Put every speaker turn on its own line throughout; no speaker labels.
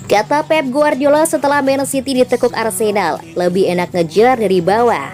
Kata Pep Guardiola setelah Man City ditekuk Arsenal, lebih enak ngejar dari bawah.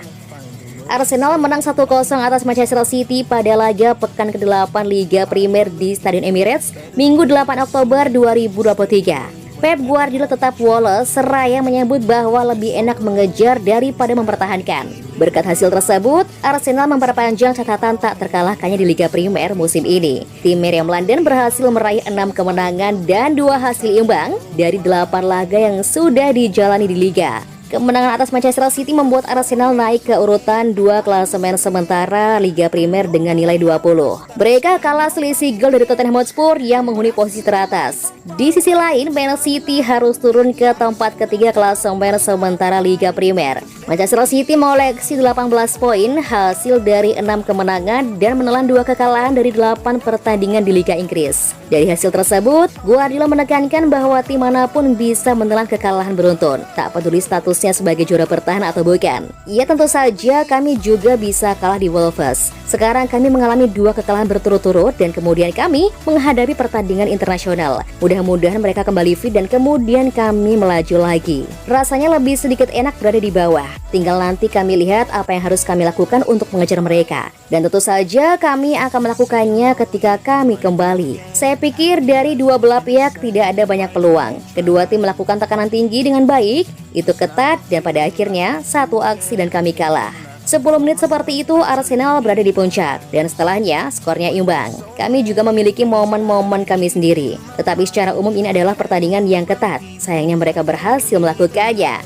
Arsenal menang 1-0 atas Manchester City pada laga pekan ke-8 Liga Primer di Stadion Emirates, Minggu 8 Oktober 2023. Pep Guardiola tetap woles seraya menyebut bahwa lebih enak mengejar daripada mempertahankan. Berkat hasil tersebut, Arsenal memperpanjang catatan tak terkalahkannya di Liga Primer musim ini. Tim Meriam London berhasil meraih 6 kemenangan dan 2 hasil imbang dari 8 laga yang sudah dijalani di Liga. Kemenangan atas Manchester City membuat Arsenal naik ke urutan 2 klasemen sementara Liga Primer dengan nilai 20. Mereka kalah selisih gol dari Tottenham Hotspur yang menghuni posisi teratas. Di sisi lain, Man City harus turun ke tempat ketiga klasemen sementara Liga Primer. Manchester City mengoleksi 18 poin hasil dari 6 kemenangan dan menelan 2 kekalahan dari 8 pertandingan di Liga Inggris. Dari hasil tersebut, Guardiola menekankan bahwa tim manapun bisa menelan kekalahan beruntun, tak peduli statusnya sebagai juara bertahan atau bukan. Ya, tentu saja kami juga bisa kalah di Wolves. Sekarang kami mengalami 2 kekalahan berturut-turut dan kemudian kami menghadapi pertandingan internasional. Mudah-mudahan mereka kembali fit dan kemudian kami melaju lagi. Rasanya lebih sedikit enak berada di bawah. Tinggal nanti kami lihat apa yang harus kami lakukan untuk mengejar mereka. Dan tentu saja kami akan melakukannya ketika kami kembali. Saya pikir dari dua belah pihak tidak ada banyak peluang. Kedua tim melakukan tekanan tinggi dengan baik, itu ketat dan pada akhirnya satu aksi dan kami kalah. 10 menit seperti itu Arsenal berada di puncak dan setelahnya skornya imbang. Kami juga memiliki momen-momen kami sendiri. Tetapi secara umum ini adalah pertandingan yang ketat. Sayangnya mereka berhasil melakukannya.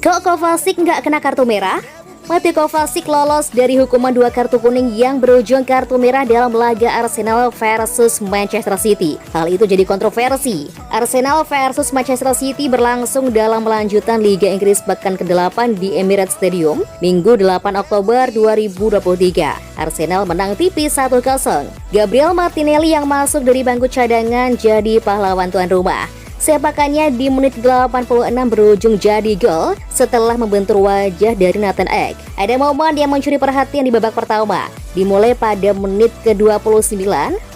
Kok Kovacic nggak kena kartu merah? Mateo Kovacic lolos dari hukuman 2 kartu kuning yang berujung kartu merah dalam laga Arsenal versus Manchester City. Hal itu jadi kontroversi. Arsenal versus Manchester City berlangsung dalam lanjutan Liga Inggris pekan ke-8 di Emirates Stadium, Minggu 8 Oktober 2023. Arsenal menang tipis 1-0. Gabriel Martinelli yang masuk dari bangku cadangan jadi pahlawan tuan rumah. Sepakannya di menit 86 berujung jadi gol setelah membentur wajah dari Nathan Ake. Ada momen yang mencuri perhatian di babak pertama. Dimulai pada menit ke-29,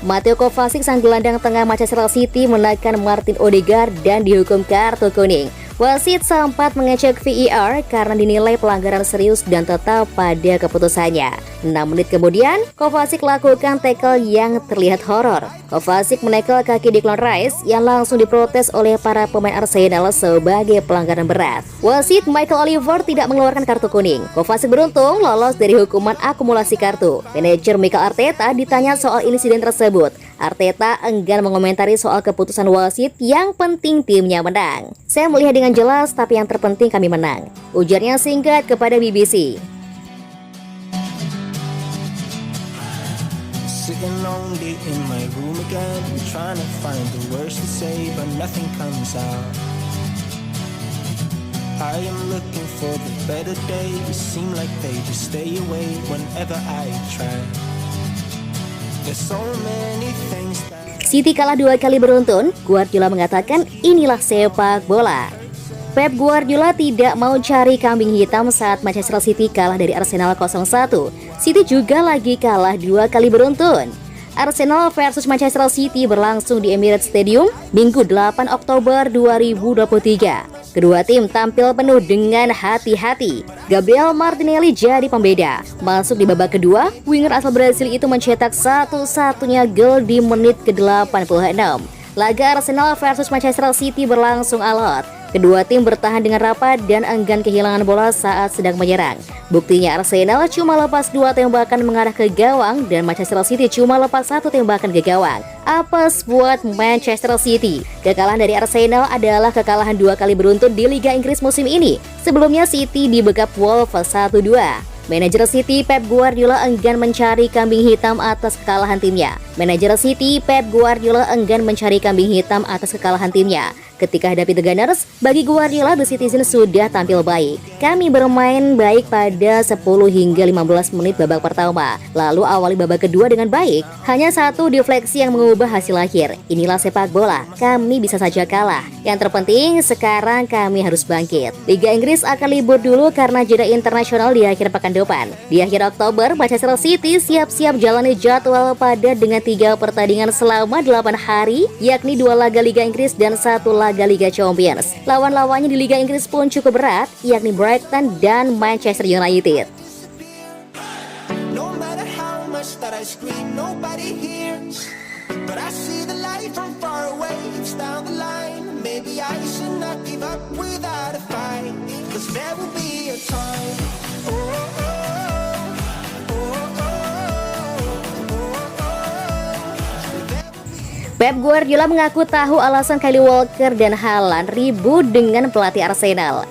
Mateo Kovacic sang gelandang tengah Manchester City menekan Martin Odegaard dan dihukum kartu kuning. Wasit sempat mengecek VAR karena dinilai pelanggaran serius dan tetap pada keputusannya. 6 menit kemudian, Kovacic lakukan tackle yang terlihat horor. Kovacic menekel kaki Declan Rice yang langsung diprotes oleh para pemain Arsenal sebagai pelanggaran berat. Wasit Michael Oliver tidak mengeluarkan kartu kuning. Kovacic beruntung lolos dari hukuman akumulasi kartu. Manajer Mikel Arteta ditanya soal insiden tersebut. Arteta enggan mengomentari soal keputusan wasit, yang penting timnya menang. Saya melihat dengan jelas, tapi yang terpenting kami menang, ujarnya singkat kepada BBC. I am looking for the better days. Seem like they just stay away whenever I try. There's so many things that... City kalah 2 kali beruntun. Guardiola mengatakan inilah sepak bola. Pep Guardiola tidak mau cari kambing hitam saat Manchester City kalah dari Arsenal 0-1. City juga lagi kalah 2 kali beruntun. Arsenal versus Manchester City berlangsung di Emirates Stadium, Minggu 8 Oktober 2023. Kedua tim tampil penuh dengan hati-hati. Gabriel Martinelli jadi pembeda. Masuk di babak kedua, winger asal Brasil itu mencetak satu-satunya gol di menit ke-86. Laga Arsenal versus Manchester City berlangsung alot. Kedua tim bertahan dengan rapat dan enggan kehilangan bola saat sedang menyerang. Buktinya Arsenal cuma lepas 2 tembakan mengarah ke gawang dan Manchester City cuma lepas 1 tembakan ke gawang. Apes buat Manchester City. Kekalahan dari Arsenal adalah kekalahan 2 kali beruntun di Liga Inggris musim ini. Sebelumnya City dibekap Wolves 1-2. Manajer City Pep Guardiola enggan mencari kambing hitam atas kekalahan timnya. Manajer City Pep Guardiola enggan mencari kambing hitam atas kekalahan timnya. Ketika hadapi The Gunners, bagi Guardiola The Citizen sudah tampil baik. Kami bermain baik pada 10 hingga 15 menit babak pertama, lalu awali babak kedua dengan baik. Hanya satu defleksi yang mengubah hasil akhir. Inilah sepak bola, kami bisa saja kalah. Yang terpenting sekarang kami harus bangkit. Liga Inggris akan libur dulu karena jeda internasional di akhir pekan depan. Di akhir Oktober, Manchester City siap-siap jalani jadwal padat dengan 3 pertandingan selama 8 hari, yakni 2 laga Liga Inggris dan 1 laga Liga Champions. Lawan-lawannya di Liga Inggris pun cukup berat, yakni Brighton dan Manchester United.
No matter how much that I scream, nobody hears. But I see the light from far away, it's down the line. Maybe I should not give up without a fight, 'cause there will be a time. Oh, oh, oh, oh, oh, oh.
Pep Guardiola mengaku tahu alasan Kyle Walker dan Haaland ribut dengan pelatih Arsenal.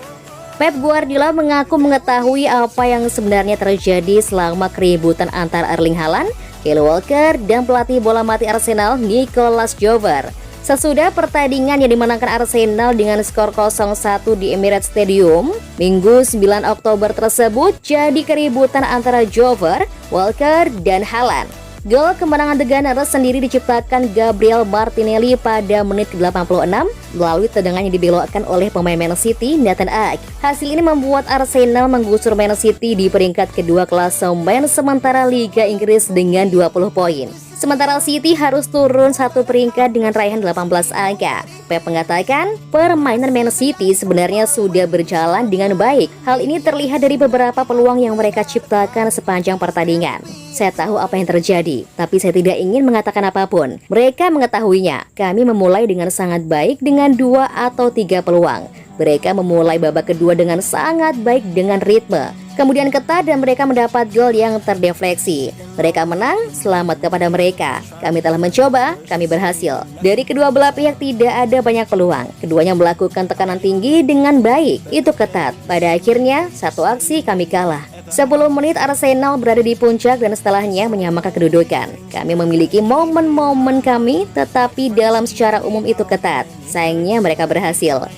Pep Guardiola mengaku mengetahui apa yang sebenarnya terjadi selama keributan antara Erling Haaland, Kyle Walker, dan pelatih bola mati Arsenal Nicolas Jover. Sesudah pertandingan yang dimenangkan Arsenal dengan skor 0-1 di Emirates Stadium, Minggu 9 Oktober tersebut jadi keributan antara Jover, Walker, dan Haaland. Gol kemenangan The Gunners sendiri diciptakan Gabriel Martinelli pada menit ke-86 melalui tendangan yang dibelokkan oleh pemain Man City, Nathan Ake. Hasil ini membuat Arsenal menggusur Man City di peringkat kedua klasemen sementara Liga Inggris dengan 20 poin. Sementara City harus turun 1 peringkat dengan raihan 18 angka. Pep mengatakan, permainan Man City sebenarnya sudah berjalan dengan baik. Hal ini terlihat dari beberapa peluang yang mereka ciptakan sepanjang pertandingan. Saya tahu apa yang terjadi, tapi saya tidak ingin mengatakan apapun. Mereka mengetahuinya. Kami memulai dengan sangat baik dengan 2 atau 3 peluang. Mereka memulai babak kedua dengan sangat baik dengan ritme. Kemudian ketat dan mereka mendapat gol yang terdefleksi. Mereka menang, selamat kepada mereka. Kami telah mencoba, kami berhasil. Dari kedua belah pihak tidak ada banyak peluang. Keduanya melakukan tekanan tinggi dengan baik. Itu ketat. Pada akhirnya, 1 aksi kami kalah. 10 menit Arsenal berada di puncak dan setelahnya menyamakan kedudukan. Kami memiliki momen-momen kami, tetapi dalam secara umum itu ketat. Sayangnya mereka berhasil.